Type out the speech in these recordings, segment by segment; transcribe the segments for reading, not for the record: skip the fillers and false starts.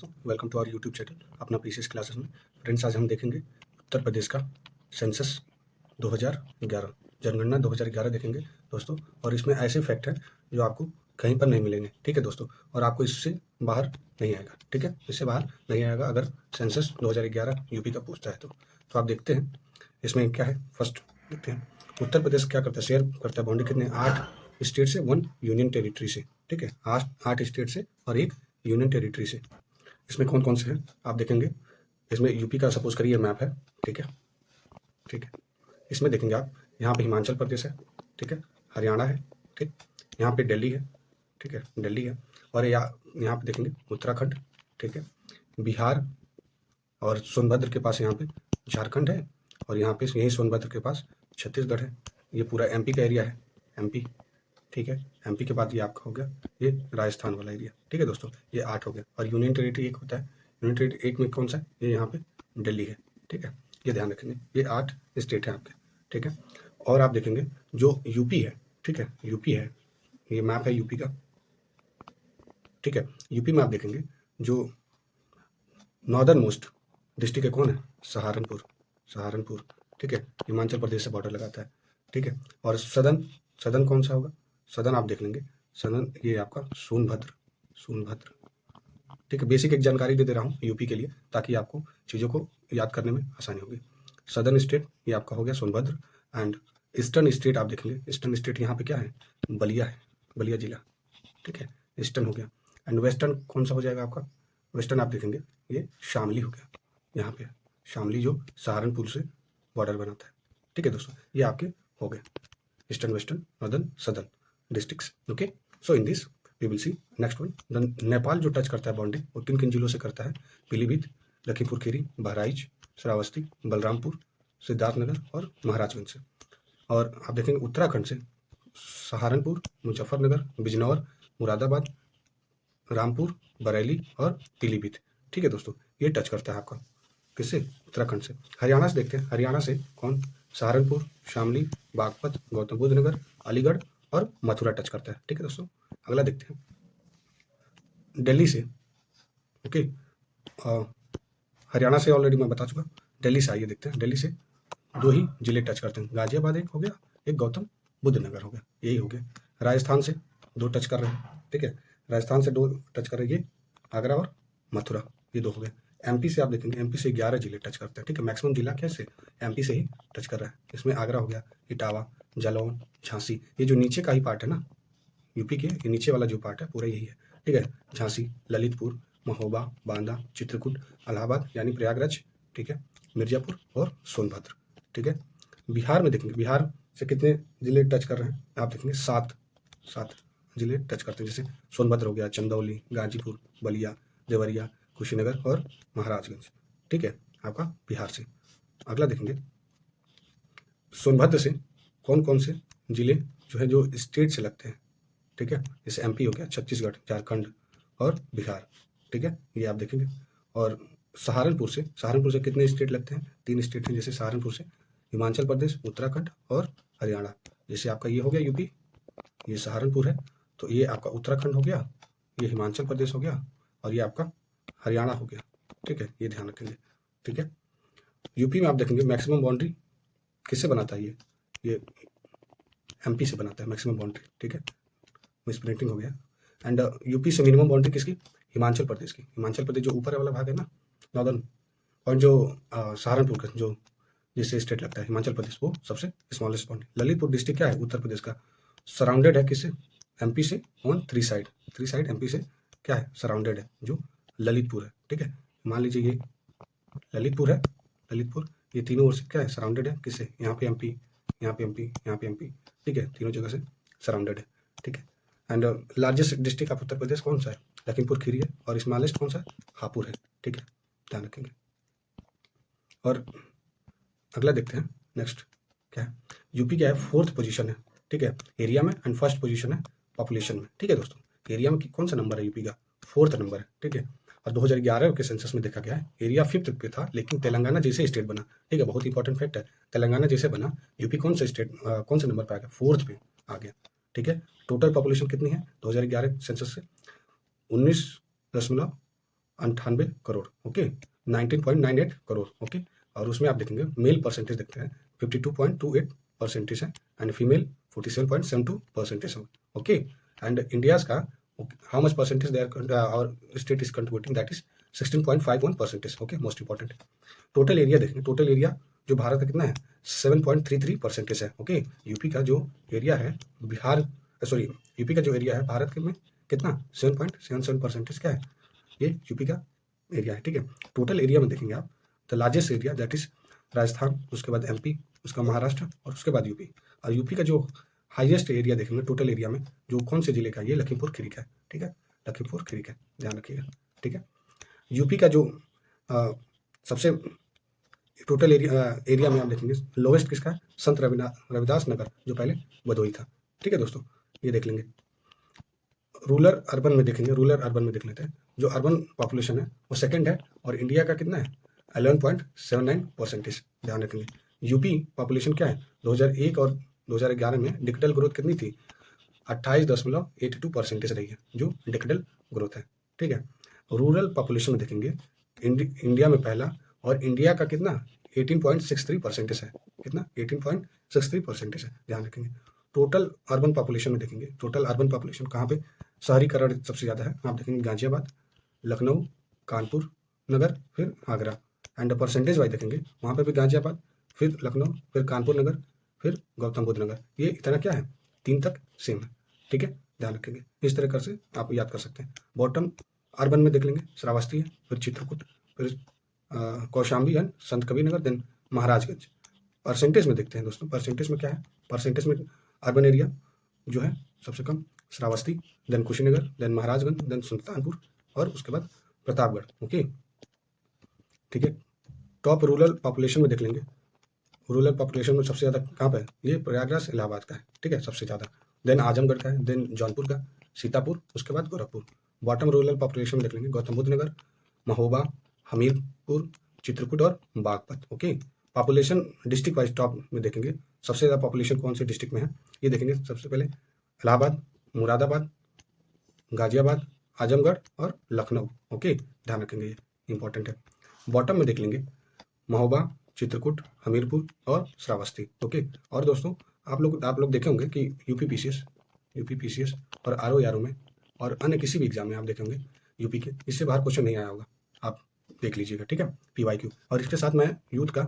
दोस्तों, welcome to our YouTube channel अपना PCS classes में। फ्रेंड्स, आज हम देखेंगे उत्तर प्रदेश का सेंसस 2011 जनगणना 2011 देखेंगे दोस्तों। और इसमें ऐसे फैक्ट हैं जो आपको कहीं पर नहीं मिलेंगे, ठीक है दोस्तों। और आपको इससे बाहर नहीं आएगा, ठीक है, इससे बाहर नहीं आएगा अगर सेंसस 2011 यूपी का पूछता है तो आप देखते हैं इसमें क्या है। फर्स्ट देखते हैं उत्तर प्रदेश क्या करता है, शेयर करता है बाउंड्री कितने, 8 स्टेट से 1 यूनियन टेरिटरी से, ठीक है, 8 स्टेट से और 1 यूनियन टेरिटरी से। इसमें कौन कौन से हैं आप देखेंगे। इसमें यूपी का सपोज करिए मैप है, ठीक है, ठीक है। इसमें देखेंगे आप, यहाँ पे हिमाचल प्रदेश है, ठीक है, हरियाणा है, ठीक, यहाँ पे दिल्ली है, ठीक है, दिल्ली है। और यहाँ पे देखेंगे उत्तराखंड, ठीक है, बिहार और सोनभद्र के पास यहाँ पे झारखंड है। और यहाँ पे यही सोनभद्र के पास छत्तीसगढ़ है। ये पूरा एमपी का एरिया है, एमपी, ठीक है। एमपी के बाद ये आपका हो गया ये राजस्थान वाला एरिया, ठीक है दोस्तों। ये 8 हो गया। और यूनियन टेरिटरी एक होता है, यूनियन टेरिटरी एक में कौन सा है, ये यहाँ पे दिल्ली है, ठीक है। ये ध्यान रखेंगे, ये 8 स्टेट है आपके, ठीक है। और आप देखेंगे जो यूपी है, ठीक है, यूपी है, ये मैप है यूपी का, ठीक है। यूपी में आप देखेंगे जो नॉर्दर्न मोस्ट डिस्ट्रिक्ट है कौन है, सहारनपुर, सहारनपुर, ठीक है, हिमाचल प्रदेश से बॉर्डर लगाता है, ठीक है। और सदर्न, सदर्न कौन सा होगा, सदर्न आप देख लेंगे, सदर्न ये आपका सोनभद्र, सोनभद्र, ठीक है। बेसिक एक जानकारी दे रहा हूँ यूपी के लिए ताकि आपको चीज़ों को याद करने में आसानी होगी। सदर्न स्टेट ये आपका हो गया सोनभद्र। एंड ईस्टर्न स्टेट आप देखेंगे, ईस्टर्न स्टेट यहाँ पे क्या है, बलिया है, बलिया जिला, ठीक है, ईस्टर्न हो गया। एंड वेस्टर्न कौन सा हो जाएगा आपका, वेस्टर्न आप देखेंगे ये शामली हो गया, यहाँ पे शामली जो सहारनपुर से बॉर्डर बनाता है, ठीक है दोस्तों। ये आपके हो गए eastern, western, northern, southern districts, okay. So in this we will see next one. Nepal जो टच करता है बाउंड्री वो किन किन जिलों से करता है, पीलीभीत, लखीमपुर खीरी, बहराइच, श्रावस्ती, बलरामपुर, सिद्धार्थनगर और महाराजगंज से। और आप देखेंगे उत्तराखंड से सहारनपुर, मुजफ्फरनगर, बिजनौर, मुरादाबाद, रामपुर, बरेली और पीलीभीत, ठीक है दोस्तों। ये टच करता है आपका किससे, उत्तराखंड से। हरियाणा से देखते हैं, हरियाणा से कौन, सहारनपुर, शामली, बागपत, गौतम बुद्ध नगर, अलीगढ़ और मथुरा टच करता है, ठीक है दोस्तों। अगला देखते हैं दिल्ली से, ओके। हरियाणा से ऑलरेडी मैं बता चुका, दिल्ली से आइए देखते हैं। दिल्ली से 2 ही जिले टच करते हैं, गाजियाबाद एक हो गया, एक गौतम बुद्ध नगर हो गया, यही हो गया। राजस्थान से 2 टच कर रहे हैं, ठीक है, राजस्थान से 2 टच कर रहे हैं, ये आगरा और मथुरा, ये 2 हो गए। एमपी से आप देखेंगे, एमपी से 11 जिले टच करते हैं, ठीक है। मैक्सिमम जिला कैसे एमपी से ही टच कर रहा है। इसमें आगरा हो गया, इटावा, जालौन, झांसी, ये जो नीचे का ही पार्ट है ना यूपी के, ये नीचे वाला जो पार्ट है पूरा यही है, ठीक है। झांसी, ललितपुर, महोबा, बांदा, चित्रकूट, इलाहाबाद यानी प्रयागराज, ठीक है, मिर्जापुर और सोनभद्र, ठीक है। बिहार में देखेंगे, बिहार से कितने जिले टच कर रहे हैं आप देखेंगे, 7 जिले टच करते हैं, जैसे सोनभद्र हो गया, चंदौली, गाजीपुर, बलिया, देवरिया, कुशीनगर और महाराजगंज, ठीक है, आपका बिहार से। अगला देखेंगे सोनभद्र से कौन कौन से जिले जो है जो स्टेट से लगते हैं, ठीक है, जैसे एमपी हो गया, छत्तीसगढ़, झारखंड और बिहार, ठीक है, ये आप देखेंगे। और सहारनपुर से कितने स्टेट लगते हैं, 3 स्टेट हैं, जैसे सहारनपुर से हिमाचल प्रदेश, उत्तराखंड और हरियाणा। जैसे आपका ये हो गया यूपी, ये सहारनपुर है, तो ये आपका उत्तराखंड हो गया, ये हिमाचल प्रदेश हो गया और ये आपका हरियाणा हो गया, ठीक है, ये ध्यान रखेंगे, ठीक है। यूपी में आप देखेंगे मैक्सिमम बाउंड्री किससे बनाता है, ये एमपी से बनाता है मैक्सिमम बाउंड्री, ठीक है, मिस प्रिंटिंग हो गया। एंड यूपी से मिनिमम बाउंड्री किसकी, हिमाचल प्रदेश की। हिमाचल प्रदेश जो ऊपर वाला भाग है ना नॉर्दर्न, और जो सहारनपुर का जो जिससे स्टेट लगता है हिमाचल प्रदेश, वो सबसे स्मॉलेस्ट बाउंड्री। ललितपुर डिस्ट्रिक्ट क्या है, उत्तर प्रदेश का, सराउंडेड है किससे, एमपी से ऑन 3 साइड, 3 साइड एमपी से क्या है, सराउंडेड है, जो ललितपुर है, ठीक है। मान लीजिए ये ललितपुर है, ललितपुर ये तीनों ओर से क्या है, सराउंडेड है किससे, यहाँ पे एमपी, यहाँ पे एमपी, यहाँ पे एमपी, ठीक है, तीनों जगह से सराउंडेड है, ठीक है। And largest district of Uttar Pradesh कौन सा है, लखीमपुर खीरी है। और स्मॉलेस्ट कौन सा है, हापुड़ है, ठीक है, ध्यान रखेंगे। और अगला देखते हैं नेक्स्ट क्या है, यूपी क्या है, 4th पोजीशन है, ठीक है, एरिया में, एंड 1st पोजीशन है पॉपुलेशन में, ठीक है दोस्तों। एरिया में कौन सा नंबर है यूपी का, 4th नंबर है, ठीक है। और 2011 के सेंसस में देखा गया है एरिया 5th पे था, लेकिन तेलंगाना जैसे स्टेट बना, ठीक है, बहुत इंपॉर्टेंट फैक्ट है, तेलंगाना जैसे बना यूपी कौन सा स्टेट कौन से नंबर पे आ गया, 4th पे आ गया, ठीक है। टोटल पॉपुलेशन कितनी है 2011 सेंसस से, 19.8 98 करोड़, ओके, 19.98 करोड़, ओके। और उसमें आप देखेंगे मेल परसेंटेज देखते हैं 52.28% है एंड फीमेल 47.72% है, ओके। एंड इंडियाज का how much percentage they are और state is contributing, that is 16.51%, okay, most important. Total area देखेंगे, टोटल एरिया जो भारत का कितना है 7.33% है, ओके। यूपी का जो एरिया है बिहार सॉरी यूपी का जो एरिया है भारत के में कितना 7.77% क्या है, ये यूपी का एरिया है, ठीक है। टोटल एरिया में देखेंगे आप the largest area that is Rajasthan, उसके बाद एमपी, उसका महाराष्ट्र और उसके बाद यूपी। और यूपी का जो हाईएस्ट एरिया देखेंगे टोटल एरिया में जो कौन से जिले का, ये लखीमपुर खीरी का है, ठीक है, लखीमपुर खीरी का, ध्यान रखिएगा, ठीक है। यूपी का जो सबसे टोटल एरिया में आप देखेंगे लोवेस्ट किसका है, संत रविदास नगर जो पहले भदोही था, ठीक है दोस्तों, ये देख लेंगे। रूरल अर्बन में देखेंगे, रूरल अर्बन में देख लेते हैं, जो अर्बन पॉपुलेशन है वो सेकंड है और इंडिया का कितना है 11.79%, ध्यान रखेंगे। यूपी पॉपुलेशन क्या है 2001 और 2011 में डिजिटल ग्रोथ कितनी थी 28.82% रही है, जो डिजिटल ग्रोथ है, ठीक है। रूरल पॉपुलेशन में देखेंगे इंडिया में पहला और इंडिया का कितना 18.63% है, कितना 18.63% है, ध्यान रखेंगे। टोटल अर्बन पॉपुलेशन में देखेंगे, टोटल अर्बन पॉपुलेशन कहाँ पे शहरीकरण सबसे ज़्यादा है, आप देखेंगे गाजियाबाद, लखनऊ, कानपुर नगर, फिर आगरा। एंड परसेंटेज वाइज देखेंगे वहाँ पे भी गाजियाबाद, फिर लखनऊ, फिर कानपुर नगर, फिर गौतम बुद्ध नगर, ये इतना क्या है 3 तक सेम है, ठीक है, ध्यान रखेंगे। इस तरह से आप याद कर सकते हैं। बॉटम अर्बन में देख लेंगे श्रावस्ती है, फिर चित्रकूट, फिर Kaushambi and Sant Kabir Nagar, then Maharajganj. Percentage में देखते हैं दोस्तों, परसेंटेज में क्या है, परसेंटेज में अर्बन एरिया जो है सबसे कम Shravasti, then Kushinagar, then Maharajganj, then Sultanpur और उसके बाद प्रतापगढ़, ओके, ठीक है। टॉप रूरल पॉपुलेशन में देख लेंगे, रूरल पॉपुलेशन में सबसे ज़्यादा कहाँ पे है, ये प्रयागराज इलाहाबाद का है, ठीक है, सबसे ज़्यादा। देन आजमगढ़ का है, देन जौनपुर का, सीतापुर, उसके बाद गोरखपुर। बॉटम रूरल पॉपुलेशन में देख लेंगे गौतम बुद्ध नगर, महोबा, हमीरपुर, चित्रकूट और Baghpat, okay. Population district wise top में देखेंगे सबसे ज़्यादा पॉपुलेशन कौन से डिस्ट्रिक्ट में है, ये देखेंगे सबसे पहले इलाहाबाद, मुरादाबाद, गाजियाबाद, आजमगढ़ और लखनऊ, ओके, ध्यान रखेंगे, ये इंपॉर्टेंट है। बॉटम में देख लेंगे महोबा, चित्रकूट, हमीरपुर और श्रावस्ती, ओके। और दोस्तों आप लोग देखे होंगे कि यूपी पीसीएस और आरओ में और अन्य किसी भी एग्जाम में आप देखे होंगे यूपी के इससे बाहर क्वेश्चन नहीं आया होगा, आप देख लीजिएगा, ठीक है, पीवाईक्यू। और इसके साथ मैं यूथ का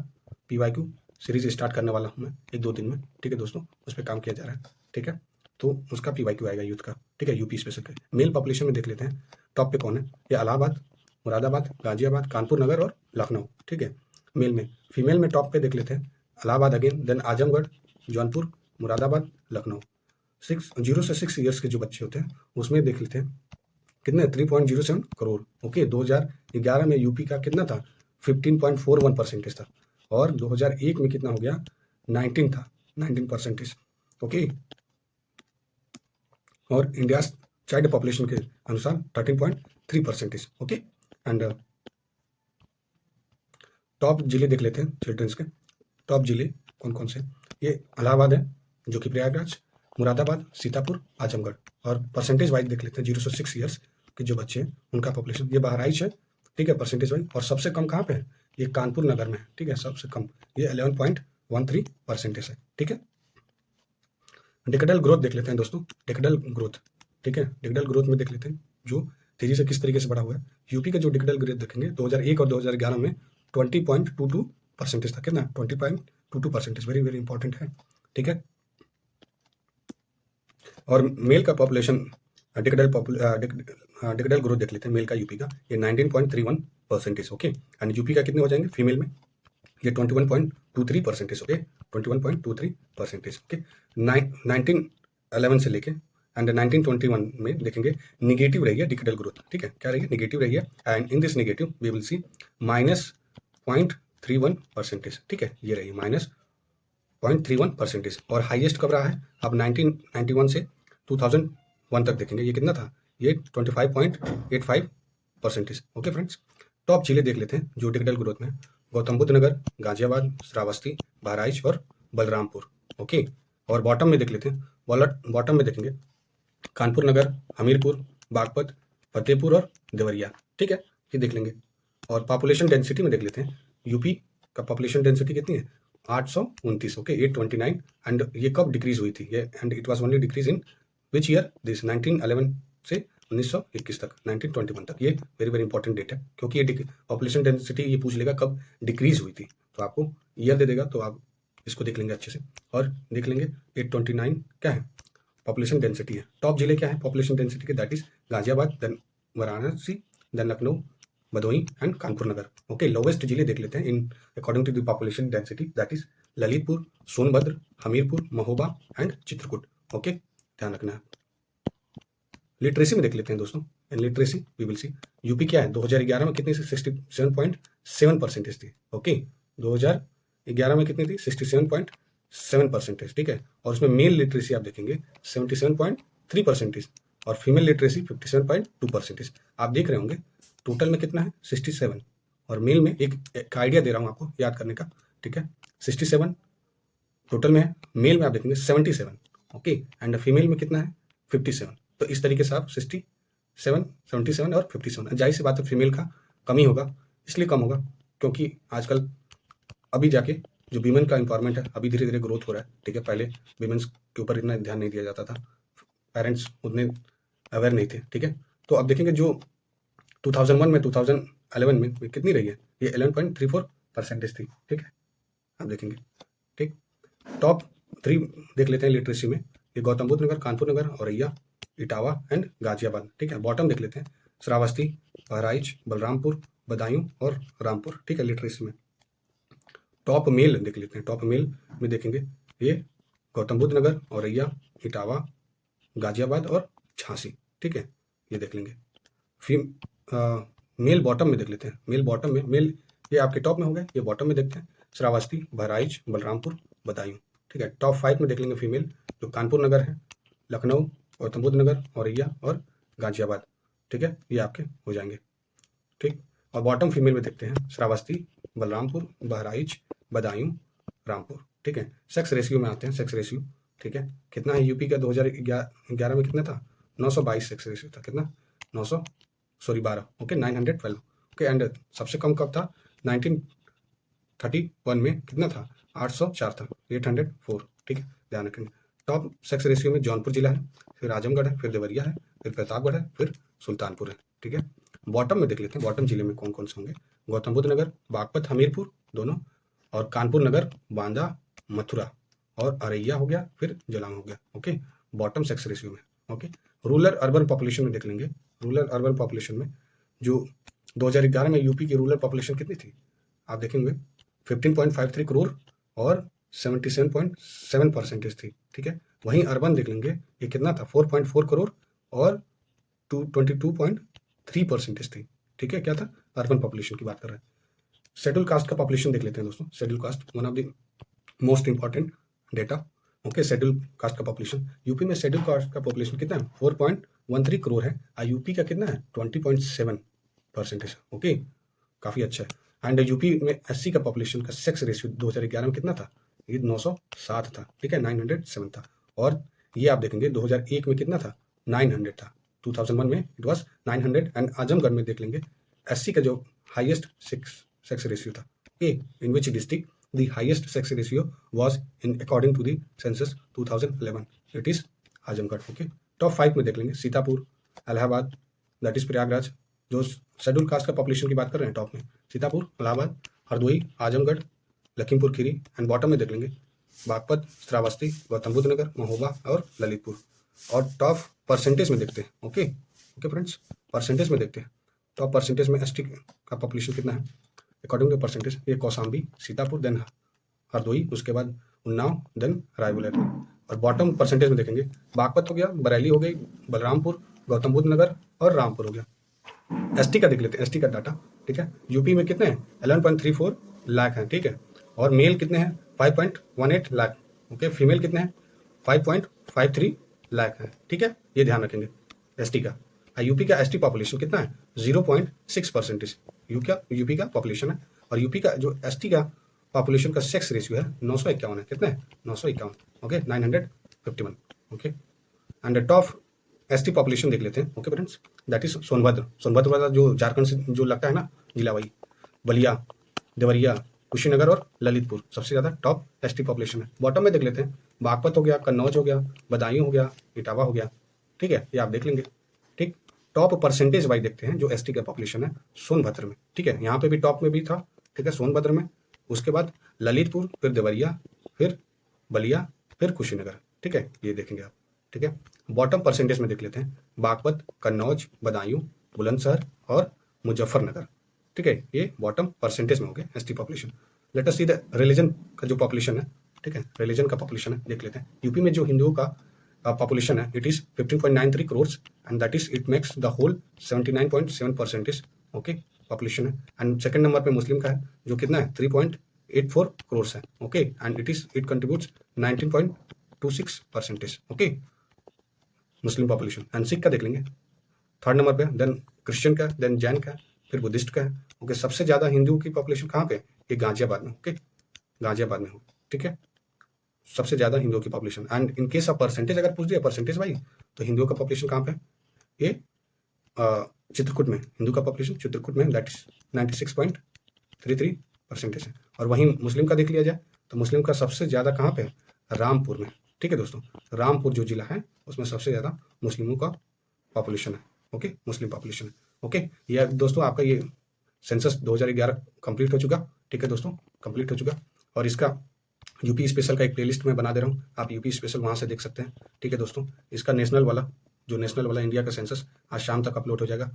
पीवाईक्यू सीरीज स्टार्ट करने वाला हूँ मैं 1-2 दिन में, ठीक है दोस्तों, उस पर काम किया जा रहा है, ठीक है। तो उसका पीवाईक्यू आएगा यूथ का, ठीक है, यूपी स्पेशल का। मेल पॉपुलेशन में देख लेते हैं टॉप पे कौन है, ये इलाहाबाद, मुरादाबाद, गाजियाबाद, कानपुर नगर और लखनऊ, ठीक है, मेल में। फीमेल में टॉप पे देख लेते हैं इलाहाबाद अगेन, देन आजमगढ़, जौनपुर, मुरादाबाद, लखनऊ। 0 से 6 ईयर्स के जो बच्चे होते हैं उसमें देख लेते हैं कितने 3.07 करोड़, ओके। 2011 में यूपी का कितना था 15.41% था और 2001 में कितना हो गया 19 था, 19%, ओके। और इंडिया चाइल्ड पॉपुलेशन के अनुसार 13.3%, ओके। एंड टॉप जिले देख लेते हैं चिल्ड्रंस के, टॉप जिले कौन कौन से, ये इलाहाबाद है जो कि प्रयागराज, मुरादाबाद, सीतापुर, आजमगढ़। और परसेंटेज वाइज देख लेते हैं 0 से 6 ईयर्स के जो बच्चे हैं उनका पॉपुलेशन, ये बहराइच है, ठीक है, परसेंटेज वाइज। और सबसे कम कहाँ पे है, ये कानपुर नगर में है, ठीक है, सबसे कम, ये 11.13% है, ठीक है। डिजिटल ग्रोथ देख लेते हैं दोस्तों, डिजिटल ग्रोथ, ठीक है, डिजिटल ग्रोथ में देख लेते हैं जो तेजी से किस तरीके से बढ़ा हुआ है। यूपी का जो डिजिटल ग्रोथ देखेंगे 2001 और 2011 में 20.22% था, कितना 20.22%, वेरी वेरी इंपॉर्टेंट है, ठीक है। और मेल का पॉपुलेशन डिजिटल ग्रोथ देख लेते हैं मेल का यूपी का, ये 19.31%, ओके। एंड यूपी का कितने हो जाएंगे फीमेल में, ये 21.23%, ओके, 21.23%, ओके। 1911 से लेके एंड 1921 में देखेंगे निगेटिव रही है डिजिटल ग्रोथ, ठीक है, क्या रही है, निगेटिव रही है। And in this negative we will see -0.31%, ठीक है, ये रही -0.31%। और हाईएस्ट कब रहा है, अब 1991 से 2001 तक देखेंगे, ये कितना था, ये 25.85%, ओके फ्रेंड्स। टॉप जिले देख लेते हैं जो डिजिटल ग्रोथ में, गौतम बुद्ध नगर, गाजियाबाद, श्रावस्ती, बहराइच और बलरामपुर, ओके। और बॉटम में देख लेते हैं, बॉटम में देखेंगे कानपुर नगर, हमीरपुर, बागपत, फतेहपुर और देवरिया, ठीक है, ये देख लेंगे। और पॉपुलेशन डेंसिटी में देख लेते हैं, यूपी का पॉपुलेशन डेंसिटी कितनी है, 829, ओके, 829। एंड ये कब डिक्रीज हुई थी ये, and it was only decrease in which year this, 1911 से 1921 तक, 1921 तक। ये वेरी वेरी इंपॉर्टेंट डेट है, क्योंकि ये पॉपुलेशन डेंसिटी ये पूछ लेगा कब डिक्रीज हुई थी, तो आपको ईयर दे देगा, तो आप इसको देख लेंगे अच्छे से और देख लेंगे 829 क्या है, पॉपुलेशन डेंसिटी है। टॉप जिले क्या है पॉपुलेशन डेंसिटी के, that is Ghaziabad, then Varanasi, then Lucknow, Bhadohi and Kanpur Nagar. Okay, lowest जिले देख लेते हैं in according to the population density, that is Lalitpur, Sonbhadra, Hamirpur, Mahoba and Chitrakoot. Okay, ध्यान रखना है। लिटरेसी में देख लेते हैं दोस्तों, in literacy we will see UP क्या है 2011 में कितनी थी, 67.7% थी। ओके, 2011 में कितनी थी, 67.7%, ठीक है। और उसमें मेल लिटरेसी आप देखेंगे 77.3% और फीमेल लिटरेसी 57.2%। आप देख रहे होंगे टोटल में कितना है 67, और मेल में एक आइडिया दे रहा हूँ आपको याद करने का, ठीक है। 67 टोटल में है, मेल में आप देखेंगे 77, ओके, एंड फीमेल में कितना है 57। तो इस तरीके से आप 67, 77 और 57, जाहिर सी बात है फीमेल का कम ही होगा, इसलिए कम होगा क्योंकि आजकल अभी जाके जो वीमेन का एम्पावरमेंट है अभी धीरे धीरे ग्रोथ हो रहा है, ठीक है। पहले वीमेंस के ऊपर इतना ध्यान नहीं दिया जाता था, पेरेंट्स उतने अवेयर नहीं थे, ठीक है। तो अब देखेंगे जो 2001 में 2011 में कितनी रही है, ये 11.34% थी, ठीक है। आप देखेंगे, ठीक। टॉप 3 देख लेते हैं लिटरेसी में, ये गौतम बुद्ध नगर, कानपुर नगर, औरैया, इटावा एंड गाजियाबाद, ठीक है। बॉटम देख लेते हैं, श्रावस्ती, बहराइच, बलरामपुर, बदायूं और रामपुर, ठीक है, लिटरेसी में। टॉप मेल देख लेते हैं, टॉप मेल में देखेंगे ये गौतम बुद्ध नगर, औरैया, इटावा, गाजियाबाद और झांसी, ठीक है, ये देख लेंगे। मेल बॉटम में देख लेते हैं, मेल बॉटम में, मेल ये आपके टॉप में हो गए, ये बॉटम में देखते हैं, श्रावस्ती, बहराइच, बलरामपुर, बदायूं, ठीक है। टॉप 5 में देख लेंगे फीमेल, जो कानपुर नगर है, लखनऊ, गौतम बुद्ध नगर, औरैया और गाजियाबाद, ठीक है, ये आपके हो जाएंगे, ठीक। और बॉटम फीमेल में देखते हैं श्रावस्ती, बलरामपुर, बहराइच, बदायूं, रामपुर, ठीक है। सेक्स रेशियो में आते हैं, सेक्स रेशियो, ठीक है, कितना है यूपी का 2011 में कितना था, 922 सेक्स रेशियो था, कितना 12, ओके, 912, ओके। एंड सबसे कम कब था, 1931 में कितना था, 804 था, 804, ठीक है, ध्यान रखेंगे। टॉप सेक्स रेशियो में जौनपुर जिला है, फिर आजमगढ़ है, फिर देवरिया है, फिर प्रतापगढ़ है, फिर सुल्तानपुर है, ठीक है। बॉटम में देख लेते हैं, बॉटम जिले में कौन कौन से होंगे, गौतम बुद्ध नगर, बागपत, हमीरपुर दोनों, और कानपुर नगर, बांदा, मथुरा और अरैया हो गया, फिर जलांग हो गया, ओके, बॉटम सेक्स रेशियो में, ओके। रूरल अर्बन पॉपुलेशन में देख लेंगे, रूरल अर्बन पॉपुलेशन में जो 2011 में यूपी की रूरल पॉपुलेशन कितनी थी, आप देखेंगे 15.53 करोड़ और 77.7% थी, ठीक है। वहीं अर्बन देख लेंगे, ये कितना था, 4.4 करोड़ और 22.3% थी, ठीक है। क्या था, अर्बन पॉपुलेशन की बात कर रहे हैं। शेड्यूल कास्ट का पॉपुलेशन देख लेते हैं दोस्तों, schedule caste one of the most important data, okay. Schedule caste का पॉपुलेशन यूपी में, शेड्यूल कास्ट का पॉपुलेशन कितना है, 4.13 करोड़ है, और यूपी का कितना है 20.7% है, ओके, काफी अच्छा है। एंड यूपी में एससी का पॉपुलेशन का सेक्स रेशियो 2011 में कितना था, ये 907 था, ठीक है, 907 था। और ये आप देखेंगे 2001 में कितना था, 900 था, 2001 में इट वाज 900। एंड आजमगढ़ में देख लेंगे एससी का जो हाईएस्ट सेक्स रेशियो था, in which district the highest sex ratio was in according to the census 2011, it is Azamgarh, okay. Top 5 में देख लेंगे सीतापुर, इलाहाबाद, दैट इज प्रयागराज, जो शेड्यूल कास्ट का पॉपुलेशन की बात कर रहे हैं, टॉप में सीतापुर, इलाहाबाद, हरदोई, आजमगढ़, लखीमपुर खीरी, एंड बॉटम में देख लेंगे बागपत, श्रावस्ती, गौतम बुद्ध नगर, महोबा और ललितपुर। और टॉप परसेंटेज में देखते हैं, ओके ओके फ्रेंड्स, परसेंटेज में देखते हैं, टॉप परसेंटेज में एसटी का पॉपुलेशन कितना है अकॉर्डिंग टू परसेंटेज, ये कौशाम्बी, सीतापुर, देन हरदोई, उसके बाद उन्नाव, देन रायबरेली। और बॉटम परसेंटेज में देखेंगे बागपत हो गया, बरेली हो गई, बलरामपुर, गौतम बुद्ध नगर और रामपुर हो गया। एसटी का देख लेते हैं, एसटी का डाटा, ठीक है। यूपी में कितने हैं 11.34 लाख हैं, ठीक है। और मेल कितने हैं 5.18 लाख, ओके। फीमेल कितने हैं 5.53 लाख हैं, ठीक है, ये ध्यान रखेंगे एसटी का। यूपी का एसटी पॉपुलेशन कितना है 0.6%, यूपी का पॉपुलेशन है। और यूपी का जो एसटी का पॉपुलेशन का सेक्स रेशियो है 951 है, कितना है 951, okay, 951, okay. And top ST population देख लेते हैं। Okay friends, that is Sonbhadra. Sonbhadra वाला जो झारखंड से जो लगता है ना जिला, वही बलिया, देवरिया, कुशीनगर और ललितपुर सबसे ज़्यादा टॉप एसटी पॉपुलेशन है। बॉटम में देख लेते हैं, बागपत हो गया, कन्नौज हो गया, बदायूं हो गया, इटावा हो गया। ठीक है, ये आप देख लेंगे। ठीक, टॉप परसेंटेज वाइज देखते हैं जो एसटी का पॉपुलेशन है सोनभद्र में। ठीक है, यहाँ पे भी टॉप में भी था। ठीक है, सोनभद्र में, उसके बाद ललितपुर, फिर देवरिया, फिर बलिया, फिर कुशीनगर। ठीक है, ये देखेंगे आप। ठीक है, बॉटम परसेंटेज में देख लेते हैं, बागपत, कन्नौज, बदायूं, बुलंदशहर और मुजफ्फरनगर। ठीक है, ये बॉटम परसेंटेज में हो गए ST population. Let us see the religion का जो पॉपुलेशन है। ठीक है, रिलीजन का पॉपुलेशन है देख लेते हैं। यूपी में जो हिंदुओं का पॉपुलेशन है, it is 15.93 crore and that is it makes the whole 79.7% okay population है। एंड सेकंड नंबर पे मुस्लिम का है जो कितना है 3.84 करोड़ है। Okay, and it contributes 19.26% okay Muslim population. And Sikh का देख लेंगे थर्ड नंबर पे, देन क्रिश्चियन का, देन जैन का, फिर बुद्धिस्ट का है। ओके, सबसे ज्यादा हिंदुओं की पॉपुलेशन कहाँ पे, ये गाजियाबाद में। ओके, गाजियाबाद में हो। ठीक है, सबसे ज्यादा हिंदुओं की population. And in case of percentage अगर पूछ दिया परसेंटेज भाई, तो हिंदुओं का पॉपुलेशन कहाँ पे, ये चित्रकूट में हिंदू का पॉपुलेशन, चित्रकूट में दैट इज 96.33% है। और वहीं मुस्लिम का देख लिया जाए तो मुस्लिम का सबसे ज्यादा कहाँ पे, रामपुर में। ठीक है दोस्तों, रामपुर जो जिला है उसमें सबसे ज्यादा मुस्लिमों का पॉपुलेशन है। ओके, मुस्लिम पॉपुलेशन है। ओके, ये दोस्तों आपका ये सेंसस 2011 कंप्लीट हो चुका। ठीक है दोस्तों, कंप्लीट हो चुका। और इसका यूपी स्पेशल का एक प्लेलिस्ट मैं बना दे रहा हूँ, आप यूपी स्पेशल वहाँ से देख सकते हैं। ठीक है दोस्तों, इसका नेशनल वाला जो नेशनल वाला इंडिया का सेंसस आज शाम तक अपलोड हो जाएगा।